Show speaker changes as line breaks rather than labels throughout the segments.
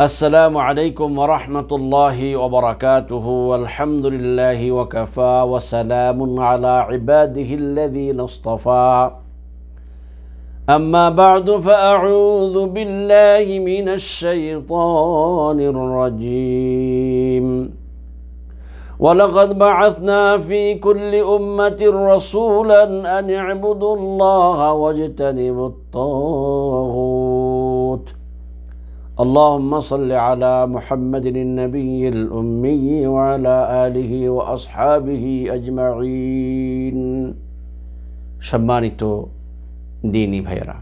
السلام عليكم ورحمة الله وبركاته والحمد لله وكفى وسلام على عباده الذين اصطفى أما بعد فأعوذ بالله من الشيطان الرجيم ولقد بعثنا في كل أمة رسولا أن اعبدوا الله واجتنبوا الطاغوت اللهم صل على محمد النبي الأمي وعلى آله وأصحابه أجمعين সম্মানিত দিনী ভাইরা,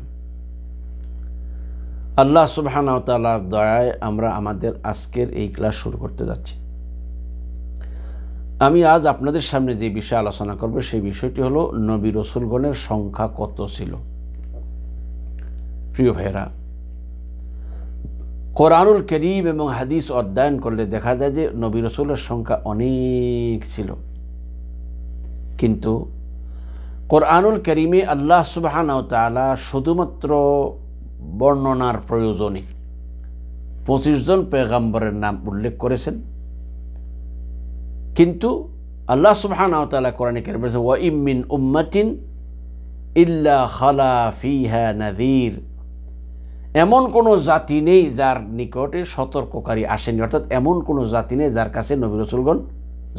আল্লাহ সুবহানাহু ওয়া তাআলার দয়ায় আমরা আমাদের আজকের এই ক্লাস শুরু করতে যাচ্ছি। আমি আজ আপনাদের সামনে যে বিষয় আলোচনা করব সেই বিষয়টি হলো নবী রাসূলগণের সংখ্যা কত ছিল। প্রিয় ভাইরা, কোরআনুল কারীম এবং হাদিস অধ্যয়ন করলে দেখা যায় যে নবী রাসূলের সংখ্যা অনেক ছিল, কিন্তু কোরআনুল কারীমে আল্লাহ সুবহানাহু ওয়া তাআলা শুধুমাত্র বর্ণনার প্রয়োজনে 25 জন পয়গম্বরের নাম উল্লেখ করেছেন। কিন্তু আল্লাহ সুবহানাহু ওয়া তাআলা কোরআনে কারীমে বলেছেন ওয়া ইম মিন উম্মাতিন ইল্লা খালা ফিহা নাযীর, এমন কোনো জাতি নেই যার নিকটে সতর্ককারী আসেনি, অর্থাৎ এমন কোনো জাতি নেই যার কাছে নবী রাসূলগণ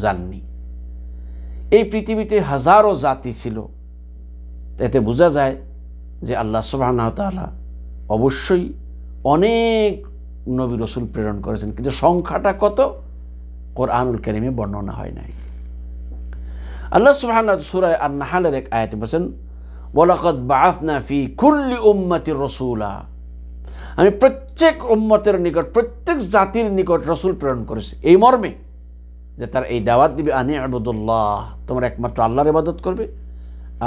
যাননি। এই পৃথিবীতে হাজারো জাতি ছিল, এতে বোঝা যায় যে আল্লাহ সুবহানাহু ওয়া তাআলা অবশ্যই অনেক নবী রাসূল প্রেরণ করেছেন, কিন্তু সংখ্যাটা কত কোরআনুল কারীমে বর্ণনা হয় নাই। আল্লাহ সুবহানাহু ওয়া তাআলা সূরা আন-নাহলের এক আয়াতে বলেছেন ওয়ালাকাদ বাআসনা ফি কুল্লি উম্মাতির রাসূলা, আমি প্রত্যেক উম্মতের নিকট, প্রত্যেক জাতির নিকট রাসূল প্রেরণ করেছি, এই মর্মে যে তার এই দাওয়াত দিবে আনি আবুদুল্লাহ, তোমরা একমাত্র আল্লাহর ইবাদত করবে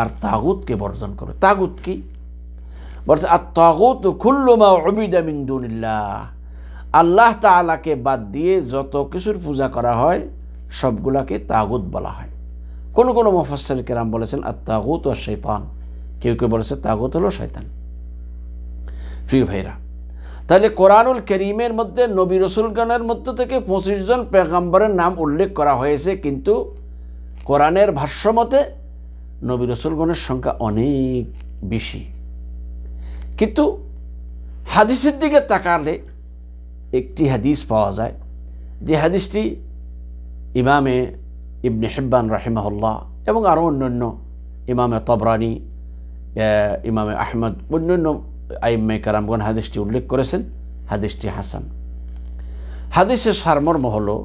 আর তাগুতকে বর্জন করবে। তাগুত কি বলছে? আত-তাগুত কুল্লু মা উবিদা মিন দুনিল্লাহ, আল্লাহ তাআলাকে বাদ দিয়ে যত কিছুর পূজা করা হয় সবগুলাকে তাগুত বলা হয়। কোন কোন মুফাসসির কেরাম বলেছেন আত-তাগুত ওয়া শাইতান, কেউ কেউ বলেছে তাগুত হলো শয়তান। প্রিয় ভাইরা, তাহলে কোরআনুল কারীমের মধ্যে নবী রাসূলগণের মধ্য থেকে 25 জন পয়গম্বরের নাম উল্লেখ করা হয়েছে, কিন্তু কোরআনের ভাষ্যমতে নবী রাসূলগণের সংখ্যা অনেক বেশি। কিন্তু হাদিসের দিকে তাকালে একটি হাদিস পাওয়া যায়, যে হাদিসটি ইমামে ইবনে হিব্বান রাহিমাহুল্লাহ এবং আরও অন্যান্য ইমামে তবরানি, ইমামে আহমদ, অন্যান্য আইম্মায়ে কেরামগণ হাদিসটি উল্লেখ করেছেন। হাদিসটি হাসান। হাদিসের সারমর্ম হলো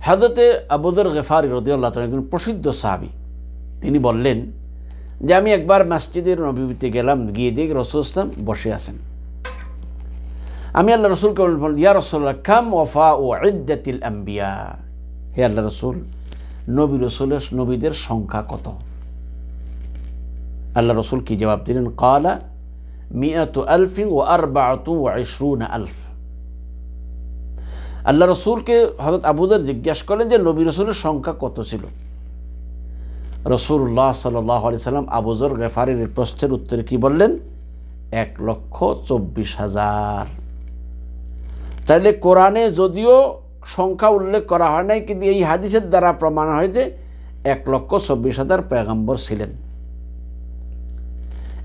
হযরতে আবু যর গিফারী রাদিয়াল্লাহু তাআলা একজন প্রসিদ্ধ সাহাবী। তিনি বললেন যে আমি একবার মসজিদের নববীতে গেলাম, গিয়ে দেখি রাসূল সাল্লাল্লাহু আলাইহি ওয়াসাল্লাম বসে আছেন। আমি আল্লাহ রাসূলকে বললাম ইয়া রাসূলুল্লাহ কাম ওয়াফাউ ইদ্দাতিল আম্বিয়া, হে আল্লাহ রাসূল, নবীদের সংখ্যা কত? আল্লাহ রাসূল কি জবাব দিলেন? ক্বালা মিআতু আলফিন ওয়া আরবাআতু ওয়া ইশরুনা আলফ। আল্লাহ রাসূলকে হযরত আবু যর জিজ্ঞাসা করলেন যে নবী রাসূলের সংখ্যা কত ছিল। রাসূলুল্লাহ সাল্লাল্লাহু আলাইহি সাল্লাম আবু যর গিফারীর প্রশ্নের উত্তরে কি বললেন? 1,24,000। তাইলে কোরআনে যদিও সংখ্যা উল্লেখ করা হয় নাই, কিন্তু এই হাদিসের দ্বারা প্রমাণ হয় যে 1,24,000 পয়গম্বর ছিলেন।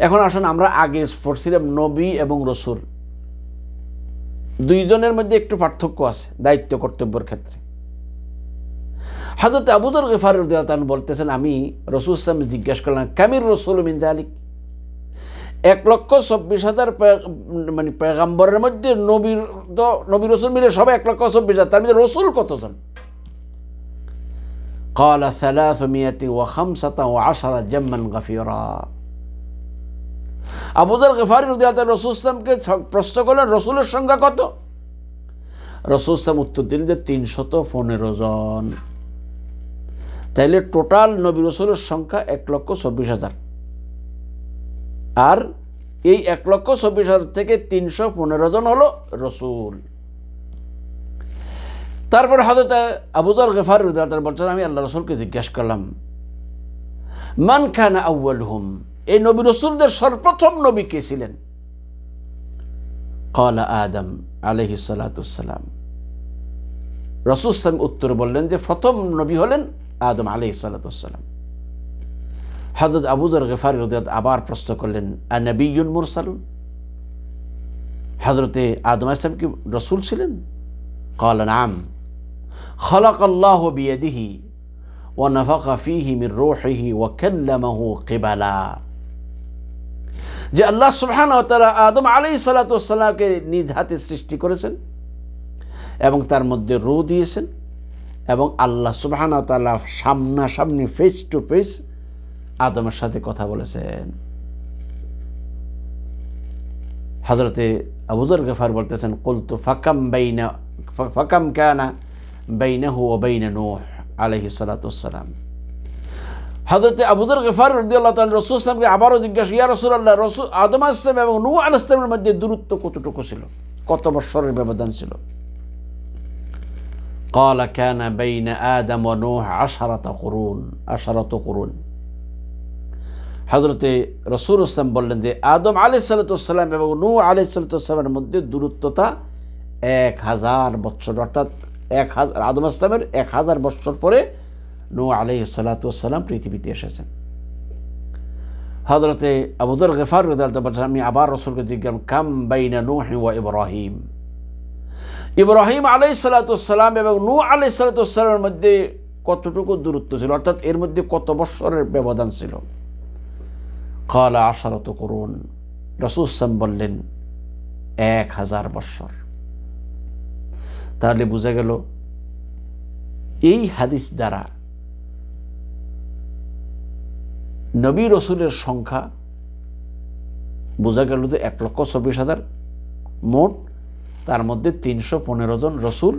এখন আসুন, আমরা আগে পড়ছিলাম নবী এবং রাসূল দুইজনের মধ্যে একটু পার্থক্য আছে দায়িত্ব কর্তব্যের ক্ষেত্রে। হযরত আবু যর গিফারী রাদিয়াল্লাহু তাআলা বলতেছেন আমি রাসূল সাল্লাল্লাহু আলাইহি ওয়াসাল্লাম জিজ্ঞাসা করলাম কামির রাসূল মিন যালিক, 1,24,000 মানে পয়গম্বরের মধ্যে নবী রাসূল মিলে সবাই 1,24,000, তার মধ্যে রাসূল কতজন? ক্বালা 315 জাম্মান গাফিরা। আবু যর গিফারী রাদিয়াল্লাহু তাআলা রাসূল সাল্লাল্লাহু আলাইহি ওয়াসাল্লামকে প্রশ্ন করলেন রাসূলের সংখ্যা কত? রাসূল সাল্লাল্লাহু আলাইহি ওয়াসাল্লাম উত্তর দিলেন যে 315 জন। তাইলে টোটাল নবী রাসূলের সংখ্যা 1,24,000, আর এই 1,24,000 থেকে 315 জন হলো রাসূল। তারপর হযরত আবু যর গিফারী রাদিয়াল্লাহু তাআলা বলছেন আমি আল্লাহ রাসূলকে জিজ্ঞাসা করলাম মান কানা আউয়ালুহুম, এই নবী রাসূলদের সর্বপ্রথম নবী কে ছিলেন? ক্বালা আদম আলাইহিস সালাতুস সালাম। রাসূল সাল্লাল্লাহু আলাইহি ওয়াসাল্লাম উত্তর বললেন যে প্রথম নবী হলেন আদম আলাইহিস সালাতুস সালাম। হযরত আবু যর গিফারী রাদিয়াল্লাহু আনহু আবার প্রশ্ন করলেন, আনাবিয়্যুন মুরসালুন, হযরতে আদম আলাইহিস সালাম কি রাসূল ছিলেন? ক্বালা নাম, খালাকাল্লাহু বিয়াদিহি ওয়া নাফাখা ফীহি মির রূহিহি ওয়া কাল্লামাহু কিবালা। যে আল্লাহ সুবহানাহু ওয়া তাআলা আদম আলাইহিস সালাতুস সালামকে নিজ হাতে সৃষ্টি করেছেন এবং তার মধ্যে রূহ দিয়েছেন, এবং আল্লাহ সুবহানাহু ওয়া তাআলা সামনাসামনি ফেস টু ফেস আদমের সাথে কথা বলেছেন। হযরতে আবু যর গিফারী বলতেছেন, কুলতু ফাকাম কানা বাইনাহু ওয়া বাইনা নূহ আলাইহিস সালাতুস সালাম। হযরতে আবু যর গিফারী রাদিয়াল্লাহু তাআলা রাসূল সাল্লাল্লাহু আলাইহি ওয়াসাল্লামকে আবারও জিজ্ঞাসা, ইয়া রাসূলুল্লাহ, রাসূল আদম আলাইহিস সালাম এবং নূহ আলাইহিস সালামের মধ্যে দূরত্ব কতটুকু ছিল, কত বছরের ব্যবধান ছিল? ক্বালা কানা বাইনা আদম ওয়া নূহ 10 কুরুন। হযরতে রাসূল সাল্লাল্লাহু বললেন যে আদম আলাইহিস সালাতুস সালাম এবং নূহ আলাইহিস সালাতুস সালামের মধ্যে দূরত্বটা 1000 বছর, অর্থাৎ 1000 আদম আলাইহিস সালামের 1000 বছর পরে নূহ আলাইহিস সালাতুস সালাম পৃথিবীতে এসেছেন। হযরতে আবু যর গিফারী রাদিয়াল্লাহু তাআলা আমি আবার রাসূলকে জিজ্ঞাসা, কাম বাইনা নূহ ওয়া ইব্রাহিম, ইব্রাহিম আলাইহিস সালাতুস সালাম এবং নূহ আলাইহিস সালাতুস সালামের মধ্যে কতটুকু দূরত্ব ছিল, অর্থাৎ এর মধ্যে কত বছরের ব্যবধান ছিল? ক্বালা 10 কুরুন। রাসূল সাল্লাল্লাহু বললেন 1000 বছর। তাহলে বোঝা গেল এই হাদিস দ্বারা নবী রসুলের সংখ্যা বোঝা গেল যে 1,24,000 মোট, তার মধ্যে 315 জন রসুল।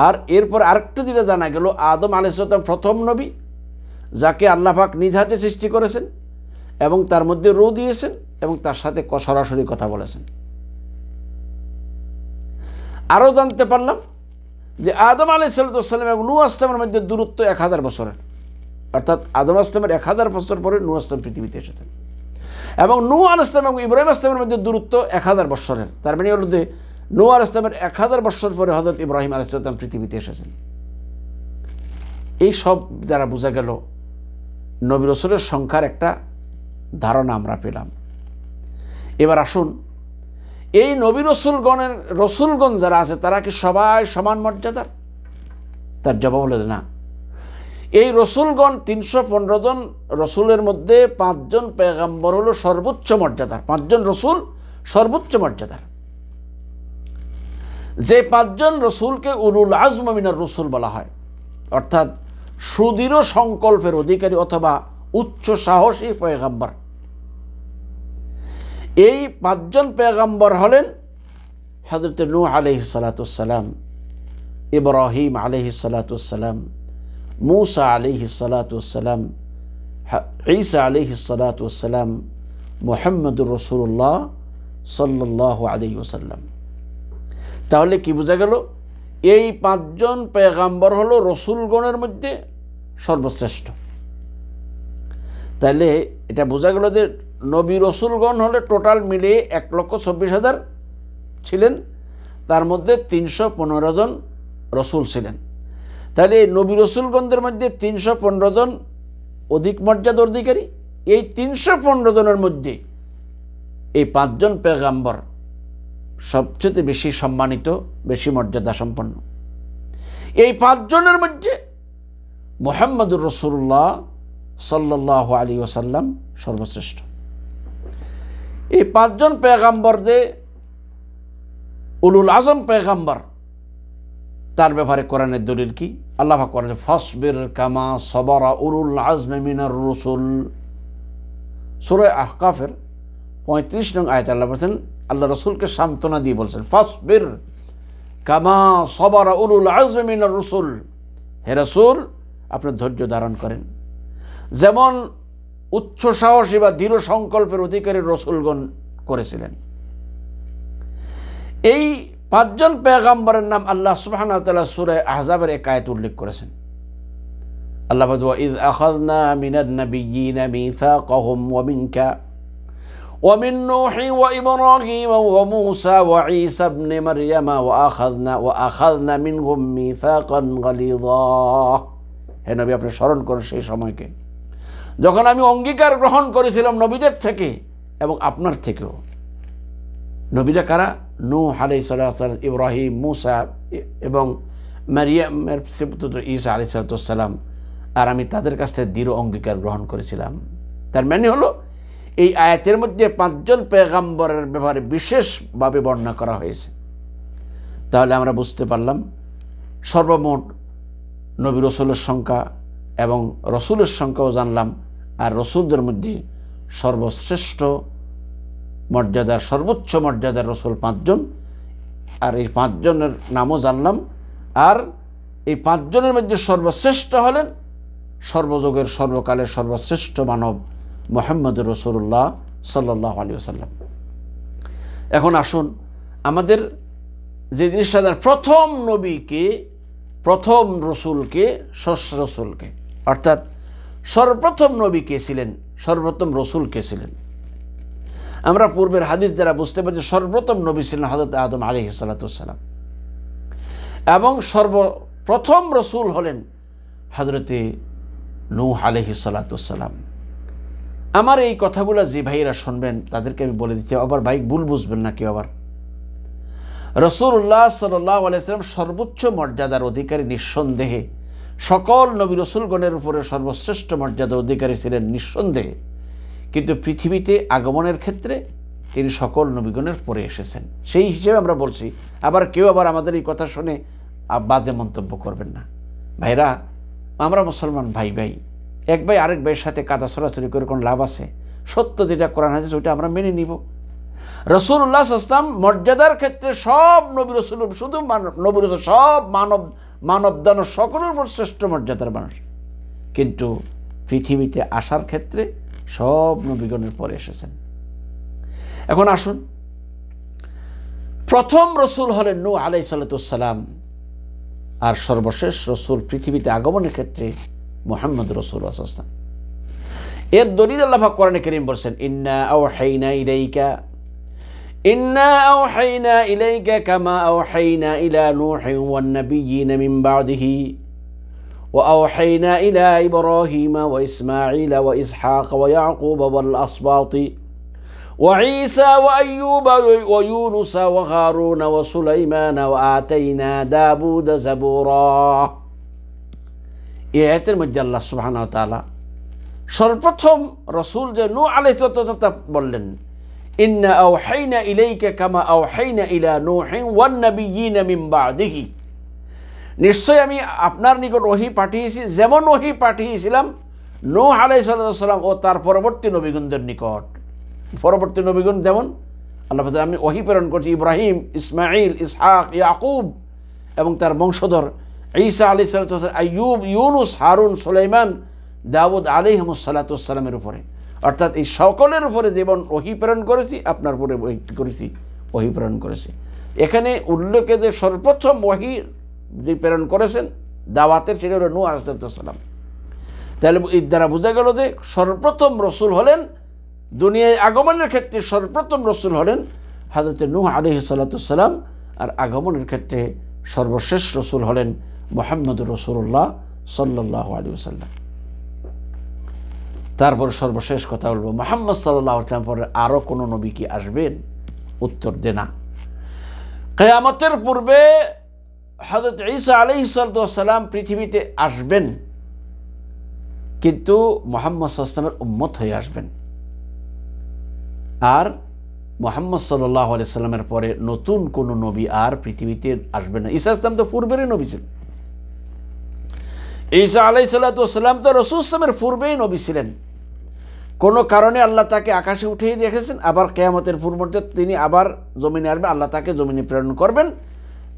আর এরপর আরেকটা যেটা জানা গেল, আদম আলাইহিস সালাম প্রথম নবী যাকে আল্লাহ পাক নিজ হাতে সৃষ্টি করেছেন এবং তার মধ্যে রূহ দিয়েছেন এবং তার সাথে সরাসরি কথা বলেছেন। আরও জানতে পারলাম যে আদম আলাইহিস সালাম এবং নূহ আলাইহিস সালামের মধ্যে দূরত্ব 1000 বছরের, অর্থাৎ আদম আলাইহিস সালামের 1000 বছর পরে নূহ আলাইহিস সালাম পৃথিবীতে এসেছেন, এবং নূহ আলাইহিস সালাম এবং ইব্রাহিম আলাইহিস সালামের মধ্যে দূরত্ব 1000 বছরের। তার মানে হলো যে নূহ আলাইহিস সালামের 1000 বছর পরে হযরত ইব্রাহিম আলাইহিস সালাম পৃথিবীতে এসেছেন। এই সব দ্বারা বোঝা গেল নবী রাসূলের সংখ্যার একটা ধারণা আমরা পেলাম। এবার আসুন, এই নবী রসুলগণ যারা আছে তারা কি সবাই সমান মর্যাদার? তার জবাব হলো না। এই রসুলগণ 315 জন রসুলের মধ্যে 5 জন পেগাম্বর হলো সর্বোচ্চ মর্যাদার, 5 জন রসুল সর্বোচ্চ মর্যাদার। যে 5 জন রসুলকে উলুল আজম মিনার রসুল বলা হয়, অর্থাৎ সুদৃঢ় সংকল্পের অধিকারী অথবা উচ্চ সাহসী পেগাম্বর। এই 5 জন পেগাম্বর হলেন হযরত নূহ আলাইহিস সালাতুস সালাম, ইব্রাহিম আলাইহিস সালাতুস সালাম, মূসা আলাইহিস সালাতুস সালাম, ঈসা আলাইহিস সালাতুস সালাম, মুহাম্মদুর রাসূলুল্লাহ সাল্লাল্লাহু আলাইহি ওয়াসাল্লাম। তাহলে কি বোঝা গেল? এই 5 জন পেগাম্বর হলো রসুলগণের মধ্যে সর্বশ্রেষ্ঠ। তাহলে এটা বোঝা গেল যে নবী রসুলগণ হলে টোটাল মিলে 1,24,000 ছিলেন, তার মধ্যে 315 জন রসুল ছিলেন। তাহলে নবী রসুলগণদের মধ্যে 315 জন অধিক মর্যাদার অধিকারী। এই 315 জনের মধ্যে এই 5 জন পেগাম্বর সবচেয়ে বেশি সম্মানিত, বেশি মর্যাদা সম্পন্ন। এই 5 জনের মধ্যে মুহাম্মদুর রাসূলুল্লাহ সাল্লাল্লাহু আলাইহি ওয়াসাল্লাম সর্বশ্রেষ্ঠ। এই 5 জন পেগাম্বর যে উলুল আজম পেগাম্বর, তার ব্যাপারে কোরআনের দলিল কি? আল্লাহ পাক বলেন, ফাসবির কামা সাবারা উলুল আজমি মিনার রসুল। সূরা আহকাফের 35 নং আয়াতে আল্লাহ বলেছেন, আল্লাহ রসুলকে সান্ত্বনা দিয়ে বলছেন, ফাসবির কামা সাবারা উলুল আজমি মিনার রসুল, হে রাসূল আপনি ধৈর্য ধারণ করেন যেমন উচ্চ সাহসী বা দৃঢ় সংকল্পের অধিকারী রসুলগণ করেছিলেন। এই 5 জন পেগাম্বরের নাম আল্লাহ সুবহানাহু ওয়া তাআলা সূরা আহজাবের এক আয়াতে উল্লেখ করেছেন। আল্লাহ বলেন, ওয়া ইয আখাযনা মিনান নাবিয়্যিনা মিসাকাহুম ওয়া মিনকা ومن نوح وإبراهيم وموسى وعيسى ابن مريم وأخذنا منهم ميثاقا غليظا। হে নবী, আপনি স্মরণ করুন সেই সময়কে যখন আমি অঙ্গীকার গ্রহণ করেছিলাম নবীদের থেকে এবং আপনার থেকেও। নবীরা কারা? নূহ আলাইহিস সালাম, ইব্রাহিম, মুসা এবং মারিয়ামের পুত্র ঈসা আলাইহিস সালাম। আর আমি তাদের কাছ থেকে দৃঢ় অঙ্গীকার গ্রহণ করেছিলাম। তার মানে হলো এই আয়াতের মধ্যে 5 জন পেগাম্বরের ব্যাপারে বিশেষভাবে বর্ণনা করা হয়েছে। তাহলে আমরা বুঝতে পারলাম সর্বমোট নবী রসুলের সংখ্যা এবং রসুলের সংখ্যাও জানলাম। আর রসুলদের মধ্যে সর্বশ্রেষ্ঠ মর্যাদার, সর্বোচ্চ মর্যাদার রসুল 5 জন। আর এই 5 জনের নামও জানলাম। আর এই 5 জনের মধ্যে সর্বশ্রেষ্ঠ হলেন সর্বযুগের সর্বকালের সর্বশ্রেষ্ঠ মানব মুহাম্মদুর রাসূলুল্লাহ সাল্লাল্লাহু আলাইহি ওয়াসাল্লাম। এখন আসুন আমাদের যে জিনিসটা, প্রথম নবীকে, প্রথম রসুলকে, শেষ রসুলকে, অর্থাৎ সর্বপ্রথম নবী কে ছিলেন, সর্বপ্রথম রসুল কে ছিলেন। আমরা পূর্বের হাদিস দ্বারা বুঝতে পারি সর্বপ্রথম নবী ছিলেন হযরত আদম আলাইহিস সালাতু ওয়াস সালাম এবং সর্বপ্রথম রসুল হলেন হযরতে নূহ আলাইহিস সালাতু ওয়াস সালাম। আমার এই কথাগুলো যে ভাইয়েরা শুনবেন তাদেরকে আমি বলে দিচ্ছি, আবার ভাই ভুল বুঝবেন না কেউ আবার। রাসূলুল্লাহ সাল্লাল্লাহু আলাইহি ওয়াসাল্লাম সর্বোচ্চ মর্যাদার অধিকারী নিঃসন্দেহে, সকল নবী রসুলগণের উপরে সর্বশ্রেষ্ঠ মর্যাদার অধিকারী ছিলেন নিঃসন্দেহে। কিন্তু পৃথিবীতে আগমনের ক্ষেত্রে তিনি সকল নবীগণের পরে এসেছেন। সেই হিসেবে আমরা বলছি। আবার কেউ আবার আমাদের এই কথা শুনে বাজে মন্তব্য করবেন না। ভাইরা, আমরা মুসলমান ভাই ভাই, এক ভাই আরেক ভাইয়ের সাথে কাদা ছড়াছড়ি করে কোনো লাভ আছে? সত্য যেটা কোরআন হাদিস ওইটা আমরা মেনে নিব। রাসূলুল্লাহ সাল্লাল্লাহু আলাইহি ওয়াসাল্লাম মর্যাদার ক্ষেত্রে সব নবী রসুল, শুধু নবী রসুল, সব মানব দানব সকলের উপর শ্রেষ্ঠ মর্যাদার মানুষ। কিন্তু পৃথিবীতে আসার ক্ষেত্রে সব নবীগণের পরে এসেছেন। এখন আসুন, প্রথম রসুল হলেন নূহ আলাইহিস সালাতু ওয়াস সালাম, আর সর্বশেষ রসুল পৃথিবীতে আগমনের ক্ষেত্রে মুহাম্মদ রাসূলুল্লাহ সাল্লাল্লাহু আলাইহি ওয়াসাল্লাম। এর দলিল আল্লাহ পাক কোরআনে কারীম বলেছেন, ইন্না আওহাইনা ইলাইকা কামা আওহাইনা ইলা নূহিন ওয়ান নাবিয়্যিনা মিন বা'দিহি ওয়া আওহাইনা ইলা ইব্রাহিমা ওয়া ইসমাঈলা ওয়া ইসহাক ওয়া ইয়াকুবা ওয়াল আসবাতি ওয়া ঈসা ওয়া আইয়ুবা ওয়া ইউনুসা ওয়া হারুনা ওয়া সুলাইমানা ওয়া আতাইনা দাউদা জাবুরা। এই আয়াতের মধ্যে আল্লাহ সুবহানাহু ওয়া তাআলা সর্বপ্রথম রসুল যে নূহ আলাইহিস সালাম বললেন, ইন্না আওহাইনা ইলাইকা কামা আওহাইনা ইলা নূহিন ওয়ান নাবিয়্যিনা মিন বা'দিহি, নিশ্চয় আমি আপনার নিকট ওহী পাঠিয়েছি যেমন ওহী পাঠিয়েছিলাম নূহ আলাইহিস সালাম ও তার পরবর্তী নবীগণদের নিকট। পরবর্তী নবীগণ যেমন আল্লাহ বলেন, আমি ওহী প্রেরণ করছি ইব্রাহিম, ইসমাঈল, ইসহাক, ইয়াকুব এবং তার বংশধর ঈসা আলাইহিস সালাম, আইয়ুব, ইউনুস, হারুন, সুলাইমান, দাউদ আলাইহিমুস সালাতু ওয়াস সালামের উপরে। অর্থাৎ এই সকলের উপরে যেমন ওহী প্রেরণ করেছি, আপনার উপরে ওহী প্রেরণ করেছি। এখানে উল্লেখে যে সর্বপ্রথম ওহী যে প্রেরণ করেছেন দাওয়াতের, সেটা হলো নূহ আলাইহিস সালাম। তাহলে এর দ্বারা বোঝা গেল যে সর্বপ্রথম রসুল হলেন, দুনিয়ায় আগমনের ক্ষেত্রে সর্বপ্রথম রসুল হলেন হযরত নূহ আলাইহিস সালাতু ওয়াস সালাম, আর আগমনের ক্ষেত্রে সর্বশেষ রসুল হলেন মুহাম্মদুর রাসূলুল্লাহ সাল্লাল্লাহু আলাইহি ওয়াসাল্লাম। তারপর সর্বশেষ কথা বলবো, মুহাম্মদ সাল্লাল্লাহু আলাইহি ওয়াসাল্লাম পরে আরো কোন নবী কি আসবেন? উত্তর দে না। কিয়ামতের পূর্বে হযরত ঈসা আলাইহিস সালাম পৃথিবীতে আসবেন, কিন্তু মুহাম্মদ সাল্লাল্লাহু আলাইহি ওয়াসাল্লামের উম্মত হয়ে আসবেন। আর মুহাম্মদ সাল্লাল্লাহু আলাইহি ওয়াসাল্লামের পরে নতুন কোন নবী আর পৃথিবীতে আসবে না। ঈসা ইসলাম তো পূর্বেরই নবী ছিলেন। ঈসা আলাইহিস সালাম তো রাসূল সাল্লামের পূর্বেই নবী ছিলেন। কোনো কারণে আল্লাহ তাকে আকাশে উঠিয়ে রেখেছেন, আবার কিয়ামতের পূর্বে তিনি আবার জমিনে আসবেন, আল্লাহ তাকে জমিনে প্রেরণ করবেন।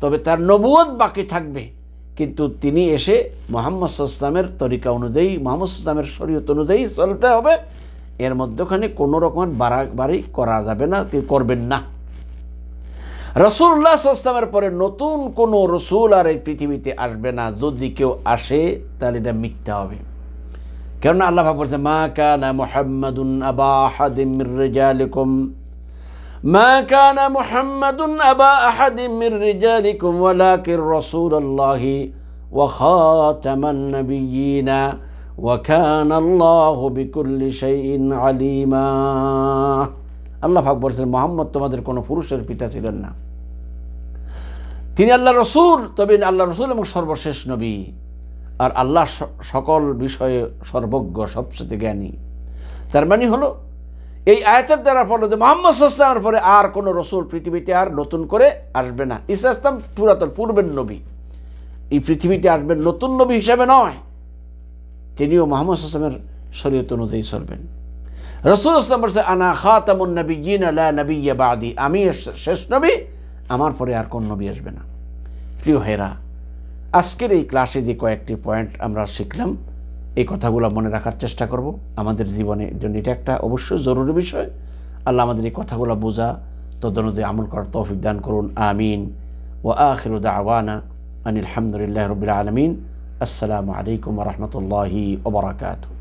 তবে তার নবুয়ত বাকি থাকবে, কিন্তু তিনি এসে মুহাম্মদ সাল্লাল্লাহু আলাইহি ওয়াসাল্লামের তরিকা অনুযায়ী, মুহাম্মদ সাল্লাল্লাহু আলাইহি ওয়াসাল্লামের শরীয়ত অনুযায়ী চলতে হবে। এর মধ্যখানে কোনো রকমের বাড়াবাড়ি করা যাবে না, তিনি করবেন না। রাসূলুল্লাহ সাল্লাল্লাহু আলাইহি ওয়াসাল্লামের পরে নতুন কোনো রসুল আর এই পৃথিবীতে আসবে না। যদি কেউ আসে তাহলে এটা মিথ্যা হবে। কেননা আল্লাহ পাক বলছে মা কানা মুহাম্মাদুন আবা আহাদিম মির রিজালিকুম মা কানা মুহাম্মাদুন আবা আহাদিম মির রিজালিকুম ওয়ালাকিন রাসূলুল্লাহি ওয়া খাতামান নাবিয়্যিনা ওয়া কানা আল্লাহু বিকুল্লি শাইইন আলিমা। আল্লাহ পাক বলেছেন মুহাম্মদ তোমাদের কোনো পুরুষের পিতা ছিলেন না, তিনি আল্লাহর রাসূল, তবে আল্লাহর রাসূল এবং সর্বশেষ নবী, আর আল্লাহ সকল বিষয়ে সর্বজ্ঞ, সবচেয়ে জ্ঞানী। তার মানে হলো এই আয়াতের দ্বারা ফলে যে মুহাম্মদ সাল্লাল্লাহু আলাইহি ওয়াসাল্লামের পরে আর কোনো রসুল পৃথিবীতে আর নতুন করে আসবে না। ঈসা ইসলাম পুরাতন পূর্বের নবী, এই পৃথিবীতে আসবেন নতুন নবী হিসাবে নয়, তিনিও মুহাম্মদ সাল্লাল্লাহু আলাইহি ওয়াসাল্লামের শরীয়ত অনুযায়ী চলবেন। রাসূল ইসলাম বলছে আনা খাতামুন নাবিয়্যিন লা নাবিয়্যা বাদি, আমি শেষ নবী, আমার পরে আর কোন নবী আসবে না। প্রিয় হেরা, আজকের এই ক্লাসে যে কয়েকটি পয়েন্ট আমরা শিখলাম, এই কথাগুলো মনে রাখার চেষ্টা করব। আমাদের জীবনের জন্য এটা একটা অবশ্যই জরুরি বিষয়। আল্লাহ আমাদের এই কথাগুলো বোঝা, তদনুযায়ী আমল করার তৌফিক দান করুন। আমিন। ওয়া আখিরু দাওয়ানা আনিল হামদুলিল্লাহি রাব্বিল আলামিন। আসসালামু আলাইকুম ওয়া রাহমাতুল্লাহি ওয়া বারাকাতুহু।